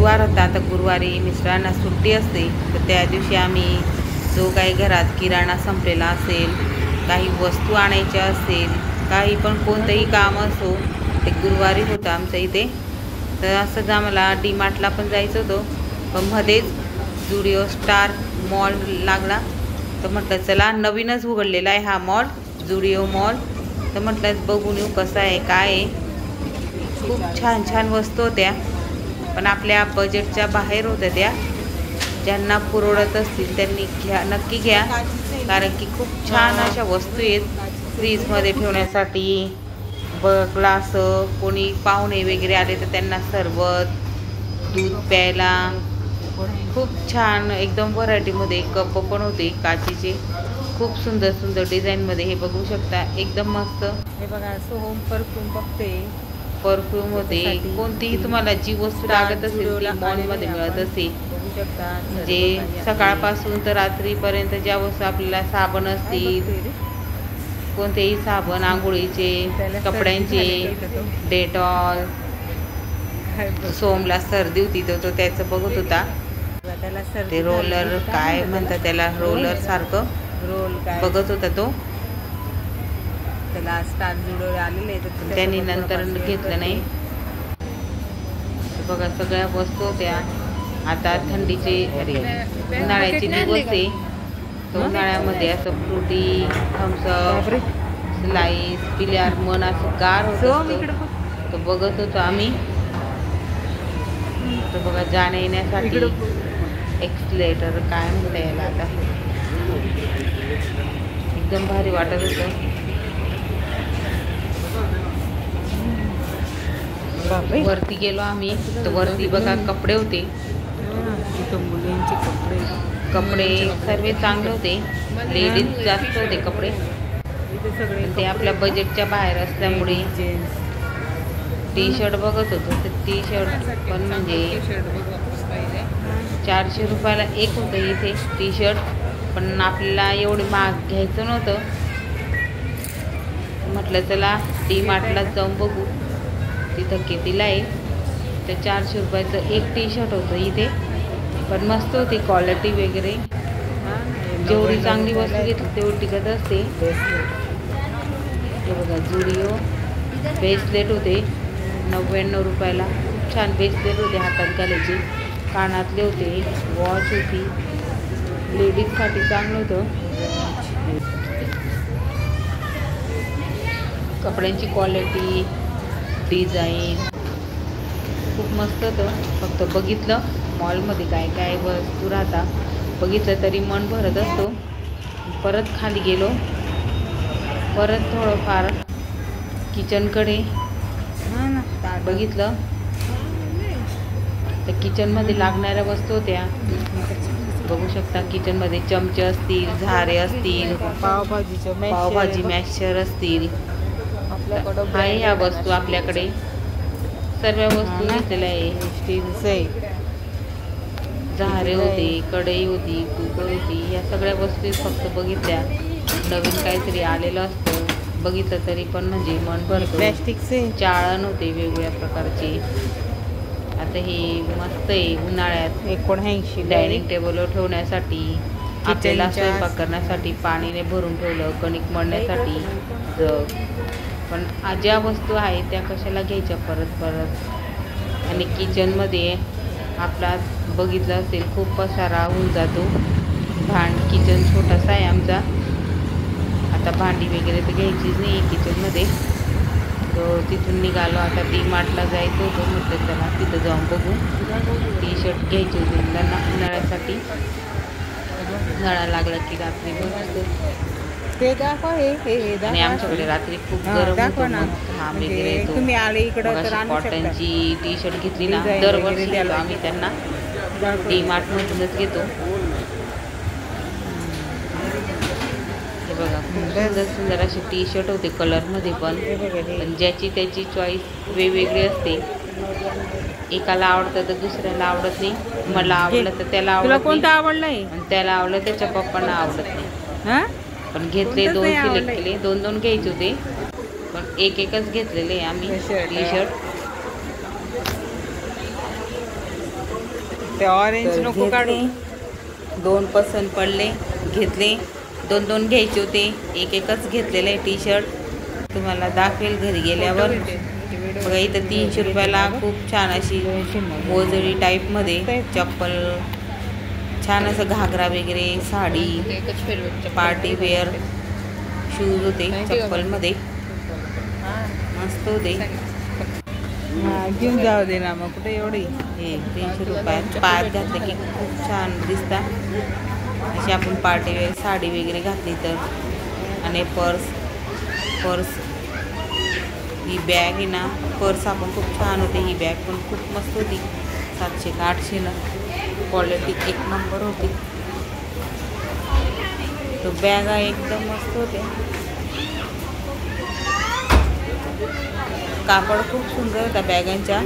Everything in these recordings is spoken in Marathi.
गुरुवार होता, तर गुरुवारी मिस्टरांना सुट्टी असते, तर त्या दिवशी आम्ही जो काही घरात किराणा संपलेला असेल, काही वस्तू आणायच्या असेल, काही पण कोणतंही काम असो, ते गुरुवारी होतं आमच्या इथे. तर असंच आम्हाला डीमार्टला पण जायचं होतं, पण मध्येच झुडिओ स्टार मॉल लागला. तर म्हटलं चला, नवीनच उघडलेला आहे हा मॉल, झुडिओ मॉल. तर म्हटलं बघून येऊ कसं आहे काय आहे. खूप छान छान वस्तू होत्या, पण आपल्या बजेटच्या बाहेर होत्या त्या. ज्यांना पुरवडत असतील त्यांनी नक्की घ्या, कारण की खूप छान अशा वस्तू आहेत फ्रीजमध्ये ठेवण्यासाठी. ग्लास, कोणी पाहुणे वगैरे आले तर त्यांना सरबत, दूध प्यायला खूप छान एकदम व्हरायटीमध्ये. कप पण होते काचेचे, खूप सुंदर सुंदर डिझाईनमध्ये. हे बघू शकता, एकदम मस्त. हे बघा, सोहम परफ्यूम बघते, परफ्यूम होते. कोणतीही तुम्हाला जी वस्तू लागत असेल ती मॉलमध्ये मिळत असेल. बघू शकता. म्हणजे सकाळपासून तर रात्रीपर्यंत ज्या वस्तू आपल्याला, साबण असतील, कोणतेही साबण, आंघोळीचे, कपड्यांचे, डेटॉल. सोमला सर्दी होती तर तो त्याचं बघत होता. ते रोलर काय म्हणतात त्याला, रोलर सारखं रोल काय बघत होता तो. त्याला स्टार जुडो आलेले, तर त्यांनी नंतर घेतलं नाही. बघा सगळ्या वस्तू होत्या. आता थंडीचे, अरे उन्हाळ्याचे दिवस आहे, तर उन्हाळ्यामध्ये असं फ्रुटी, थम्सअप, स्लाईस पिल्यावर मन असं गार होतं. तर बघत होतो आम्ही. तर बघा, जाण्या येण्यासाठी एक्सलेटर काय म्हणता याला आता, एकदम भारी वाटत होतं. वरती गेलो आम्ही, तर वरती बघा कपडे होते. मुलींचे कपडे सर्व चांगले होते, लेडीज जास्त होते कपडे. ते आपल्या बजेटच्या बाहेर असल्यामुळे टी शर्ट बघत होतो. तर टी शर्ट पण म्हणजे 400 रुपयाला एक होतं इथे टी शर्ट, पण आपल्याला एवढे महाग घ्यायचं नव्हतं. म्हटलं चला डीमार्टला जाऊन बघू तिथं कितीला आहे. तर 400 रुपयाचं एक टी शर्ट होतं इथे, पण मस्त होती क्वालिटी वगैरे. जेवढी चांगली वस्तू घेतली तेवढी टिकत असते. हे बघा, झुडिओ ब्रेसलेट होते 99 रुपयाला. खूप छान ब्रेसलेट होते, हातात घालायचे, कानातले होते, वॉच होती. लेडीजसाठी चांगलं होतं. कपड्यांची क्वालिटी, डिझाईन खूप मस्त होतं. फक्त बघितलं मॉलमध्ये काय काय वस्तू राहता, बघितलं तरी मन भरत असतो. परत खाली गेलो, परत थोडंफार किचनकडे बघितलं. तर किचनमध्ये लागणाऱ्या वस्तू होत्या. बघू शकता, किचनमध्ये चमचे असतील, झारे असतील, पावभाजी मॅशर असतील, आहे ह्या वस्तू आपल्याकडे. सर्व वस्तू घेतलेल्या आहे. स्टीलचे झारे होते, कढई होती, कुकर होती. या सगळ्या वस्तू फक्त बघितल्या. नवीन काहीतरी आलेलं असतं, बघितलं तरी पण म्हणजे मन भरतं. प्लॅस्टिकचे चाळण होते वेगवेगळ्या प्रकारचे. आता हे मस्त आहे उन्हाळ्यात. 79 डायनिंग टेबलवर ठेवण्यासाठी, आपल्याला स्वयंपाक करण्यासाठी पाणीने भरून ठेवलं, कणिक मळण्यासाठी जग. पण ज्या वस्तू आहेत त्या कशाला घ्यायच्या परत परत. आणि किचनमध्ये आपला बघितलं असेल खूप पसारा होऊन जातो. किचन छोटासा आहे आमचा. आता भांडी वगैरे तर घ्यायचीच नाही किचनमध्ये. तर तिथून निघालो. आता डीमार्टला जायचं होतं, म्हटलं चला तिथं जाऊन बघू. टी शर्ट घ्यायची होती मुलांना उन्हाळ्यासाठी. उन्हाळा लागला की रात्री बघतो. ते दाखव, आणि आमच्याकडे रात्री खूप गरम होतं, मग घाम वगैरे येतो. तुम्ही आले इकडं तर कॉटनची टी शर्ट घेतली ना, दरवर्षी देतो आम्ही त्यांना. डीमार्टमधूनच घेतो. हे बघा, खूप सुंदर सुंदर असे टी शर्ट होते कलरमध्ये पण ज्याची त्याची चॉईस वेगवेगळी असते. एकाला आवडतं तर दुसऱ्याला आवडत नाही. मला आवडलं तर त्याला आवडत नाही, आणि त्याला आवडलं त्याच्या पप्पांना आवडत नाही. पण घेतले, 2 सिलेक्ट केले. 2 घ्यायचे होते, पण एकच घेतलेले आम्ही टी शर्ट. ते ऑरेंज तर नको काढू. घेतले, 2 पसंत पडले, घेतले. 2 घ्यायचे होते, एकच घेतलेलं आहे टी शर्ट. तुम्हाला दाखवेल घरी गेल्यावर. बघा इथं 300 रुपयाला खूप छान अशी मोजडी टाईपमध्ये चप्पल, छान असं घागरा वगैरे, साडी, पार्टी वेअर शूज होते चप्पलमध्ये, मस्त होते. घेऊन जाऊ दे ना मग, कुठे एवढी. हे 300 रुपयात पायात घातले की खूप छान दिसतात. अशी आपण पार्टी वेअर साडी वगैरे घातली तर. आणि पर्स ही बॅग आहे ना, पर्स आपण खूप छान होते. ही बॅग पण खूप मस्त होती. 700 का 800ला, क्वालिटी एक नंबर होती. तो बॅगा एकदम मस्त होते. कापड खूप सुंदर होता बॅगांच्या.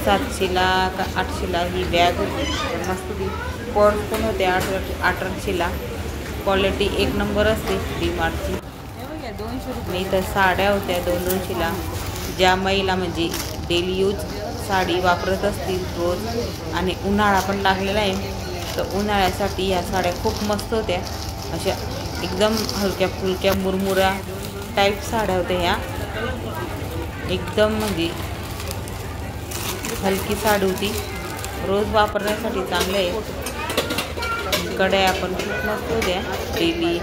700ला का 800ला ही बॅग होती, मस्त होती. पर्स पण होते 800ला. क्वालिटी एक नंबर असते डीमार्टची. 200 आणि इथं साड्या होत्या 200ला. ज्या महिला म्हणजे डेली यूज साडी वापरत असतील रोज आणि उन्हाळा पण लागलेला आहे, तर उन्हाळ्यासाठी ह्या साड्या खूप मस्त होत्या. अशा एकदम हलक्या फुलक्या मुरमुरा टाईप साड्या होत्या ह्या. एकदम म्हणजे हलकी साडी होती, रोज वापरण्यासाठी चांगलं आहे. कड्या पण खूप मस्त होत्या डेली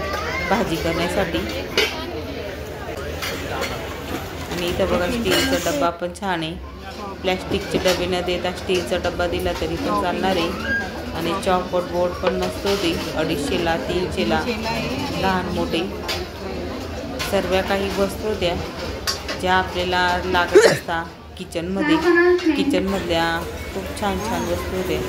भाजी करण्यासाठी. आणि इथं बघा स्टीलचा डब्बा पण छान आहे. प्लॅस्टिकचे डबे न देता स्टीलचा डब्बा दिला तरी पण चालणार आहे. आणि चॉकबोर्ड बोर्ड पण मस्त होते. 250ला 300ला लहान मोठे सर्व काही वस्तू होत्या ज्या आपल्याला लागत असतात किचनमधल्या खूप छान छान वस्तू होत्या.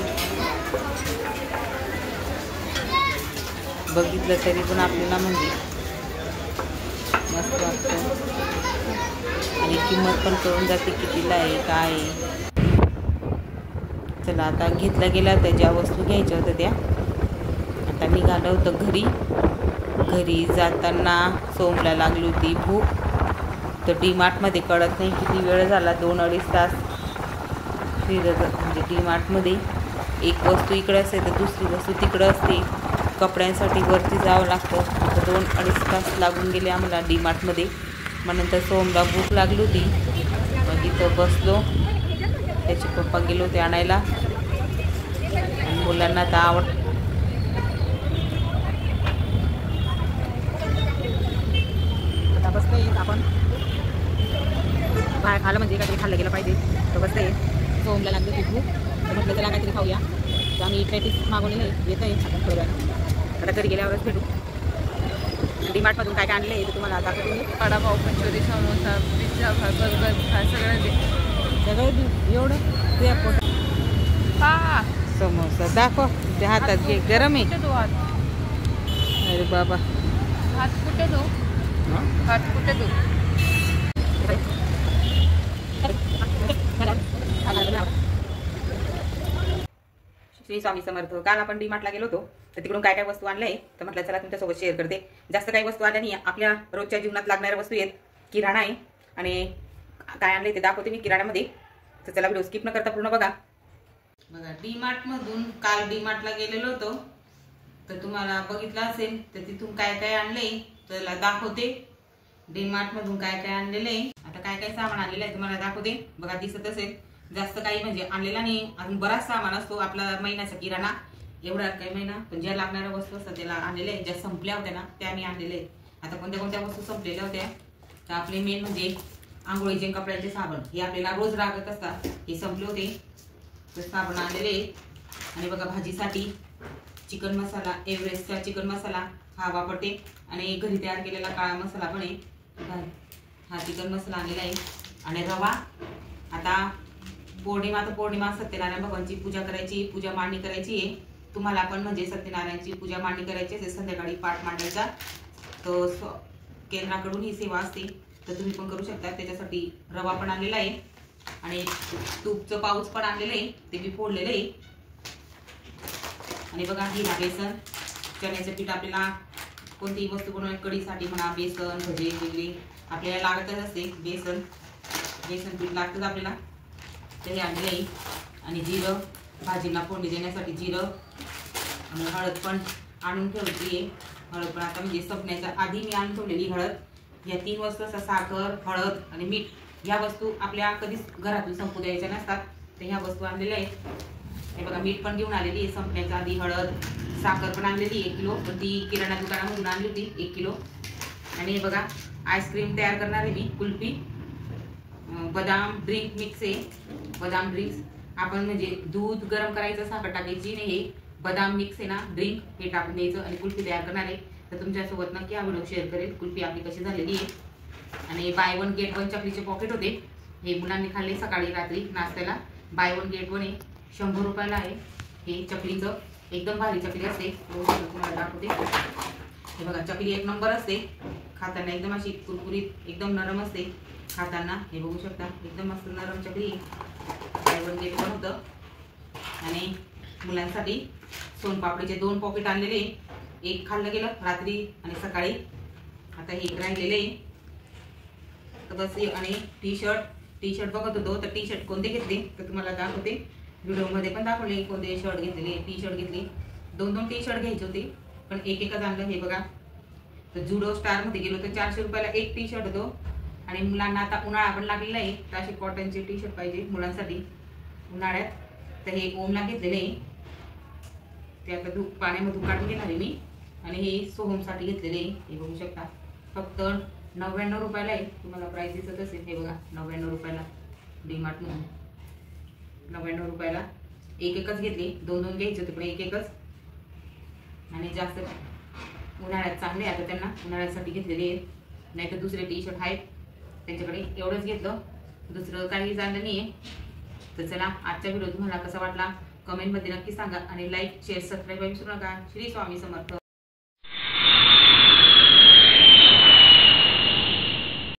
बघितलं तरी पण आपल्याला म्हणजे मस्त वाटतं. आणि किंमत पण कळून जाते कितीला आहे काय आहे. चला आता घेतल्या गेल्या होत्या ज्या वस्तू घ्यायच्या होत्या त्या. आता निघालं होतं घरी जाताना सोमला लागली होती भूक. तर डीमार्टमध्ये कळत नाही किती वेळ झाला, 2-2.5 तास फिरत. म्हणजे डीमार्टमध्ये एक वस्तू इकडे असते तर दुसरी वस्तू तिकडं असते. कपड्यांसाठी वरती जावं लागतं. तर 2-2.5 तास लागून गेले आम्हाला डीमार्टमध्ये. मग नंतर सोमला भूक लागली होती, मग इथं बसलो. त्याचे पप्पा गेले होते आणायला. मुलांना तर आता बसते आपण बाहेर खाल्लं म्हणजे काहीतरी खाल्लं गेलं पाहिजे. तर बसते सोमला लागली होती भूक, तर म्हटलं त्याला काहीतरी खाऊया. तर आम्ही पॅटीस मागवलेलं आहे, येतं आहे आपण थोड्या वेळानं. आता घरी गेल्यावरच भेटू. डीमार्टमधून काय काय आणलं आहे ते तुम्हाला दाखवते मी. वडापाव, कचोरी, समोसा, पिझ्झा खा, बर्गर खा, सगळं एवढं ते आपण समोसा दाखव. ते हातात घे, गरम आहे. कुठे दो हात? अरे बाबा, हात कुठे दो? हात कुठे दो? श्री स्वामी समर्थ. काल आपण डीमार्टला गेलो होतो, तर तिकडून काय काय वस्तू आणलंय तर म्हटलं चला तुमच्यासोबत शेअर करते. जास्त काही वस्तू आल्या नाही, आपल्या रोजच्या जीवनात लागणाऱ्या वस्तू आहेत. किराणा आहे आणि काय आणलंय ते दाखवते मी किराण्यामध्ये. तर चला व्हिडिओ स्किप न करता पूर्ण बघा. डीमार्टमधून काल डीमार्टला गेलेलो होतो, तर तुम्हाला बघितलं असेल. तर तिथून काय काय आणलंय तर दाखवते. डीमार्टमधून काय काय आणलेलं आहे, आता काय काय सामान आणलेलं आहे तुम्हाला दाखवते. बघा दिसत असेल. जास्त काही म्हणजे आणलेला नाही, अजून बराच सामान असतो आपला महिन्याचा किराणा. एवढा काही महिना पण ज्या लागणाऱ्या वस्तू असतात त्याला आणलेल्या आहेत. ज्या संपल्या होत्या ना त्या मी आणलेल्या आहेत. आता कोणत्या कोणत्या वस्तू संपलेल्या होत्या तर आपले मेन म्हणजे आंघोळीचे कपड्याचे साबण, हे आपल्याला रोज लागत असतात. हे संपले होते तर साबण आणलेले. आणि बघा भाजीसाठी चिकन मसाला, एव्हरेस्टचा चिकन मसाला हा वापरते. आणि घरी तयार केलेला काळा मसाला पण आहे. हा चिकन मसाला आणलेला आहे. आणि रवा. आता पौर्णिमा सत्यनारायण भगवानची पूजा करायची, पूजा मांडणी करायची आहे. तुम्हाला पण म्हणजे सत्यनारायणची पूजा मांडणी करायची असेल, संध्याकाळी पाठ मांडायचा, तर केंद्राकडून ही सेवा असते, तर तुम्ही पण करू शकता. त्याच्यासाठी रवा पण आणलेला आहे. आणि तूपचं पाऊच पण आणलेलं आहे, ते मी फोडलेलं आहे. आणि बघा हिरा बेसन, चण्याचं पीठ आपल्याला कोणतीही वस्तू बनवून कढीसाठी म्हणा, बेसन भजे वगैरे आपल्याला लागतच असते. बेसन पीठ लागतंच आपल्याला, तर हे आणलेलं आहे. आणि जिरं, भाजीला फोडणी देण्यासाठी जिरं आणि हळद पण आणून ठेवली आहे. हळद पण आता म्हणजे संपण्याच्या आधी मी आणून ठेवलेली हळद. या 3 वस्तू असतात, साखर, हळद आणि मीठ. ह्या वस्तू आपल्या कधीच घरातून संपू द्यायच्या नसतात, तर ह्या वस्तू आणलेल्या आहेत. हे बघा, मीठ पण घेऊन आलेली आहे संपण्याच्या आधी, हळद, साखर पण आणलेली 1 किलो, पण ती किराणा दुकानामधून आणली होती 1 किलो. आणि हे बघा, आईस्क्रीम तयार करणार आहे मी, कुल्फी. बदाम ड्रिंक मिक्स आहे, बदाम ड्रिंक्स. आपण म्हणजे दूध गरम करायचं, साखर टाकायची नाही, हे बदाम मिक्स आहे ना ड्रिंक, हे टाकून द्यायचं आणि कुल्फी तयार करणार आहे. तर तुमच्यासोबत नक्की हा व्हिडिओ शेअर करेल. कुल्फी आपली कशी झालेली आहे. आणि बाय 1 गेट 1 चकलीचे पॉकेट होते, हे मुलांनी खाल्ले सकाळी रात्री नाश्त्याला. बाय 1 गेट 1 आहे, 100 रुपयाला आहे. हे चकलीचं एकदम भारी चकली असते, तुम्हाला दाखवते. हे बघा, चकली एक नंबर असते, खाताना एकदम अशी कुरकुरीत, एकदम नरम असते खाताना. हे बघू शकता, एकदम मस्त नरम चकली. बाय 1 गेट 1 होतं. आणि मुलांसाठी सोनपापडीचे 2 पॉकेट आणलेले, एक खाल्लं गेलं रात्री आणि सकाळी. आता हे एक राहिलेले आहे. तर बस. आणि टी शर्ट बघत होतो, तर टी शर्ट कोणते घेतले तर तुम्हाला दाखवते. व्हिडिओमध्ये पण दाखवले कोणते शर्ट घेतलेले. टी शर्ट घेतली, 2 टी शर्ट घ्यायचे होते, पण एकच आणलं. हे बघा, तर जुडो स्टारमध्ये गेलो तर 400 रुपयाला एक टी शर्ट होतो. आणि मुलांना आता उन्हाळा पण लागलेला आहे, तर असे कॉटनचे टी शर्ट पाहिजे मुलांसाठी उन्हाळ्यात. तर हे ओमला घेतलेले आहे, ते आता पाण्यामधून काढून घेणार आहे मी. आणि हे सोहमसाठी घेतलेले आहे, हे बघू शकता. फक्त 99 रुपयाला आहे. तुम्हाला प्राइस दिसत असेल, हे बघा, 99 रुपयाला डीमार्टमधून. 99 रुपयाला एकच घेतली, 2 घ्यायचे होते पण एकच. आणि जास्त उन्हाळ्यात चांगले आता त्यांना उन्हाळ्यासाठी घेतलेले आहेत, नाही तर दुसरे टी शर्ट आहेत त्यांच्याकडे. एवढंच घेतलं, दुसरं काही झालं नाही आहे. तर चला, आजचा व्हिडिओ तुम्हाला कसा वाटला कमेंटमध्ये नक्की सांगा. आणि लाईक शेअर सबस्क्राईब विसरू नका. श्री स्वामी समर्थ.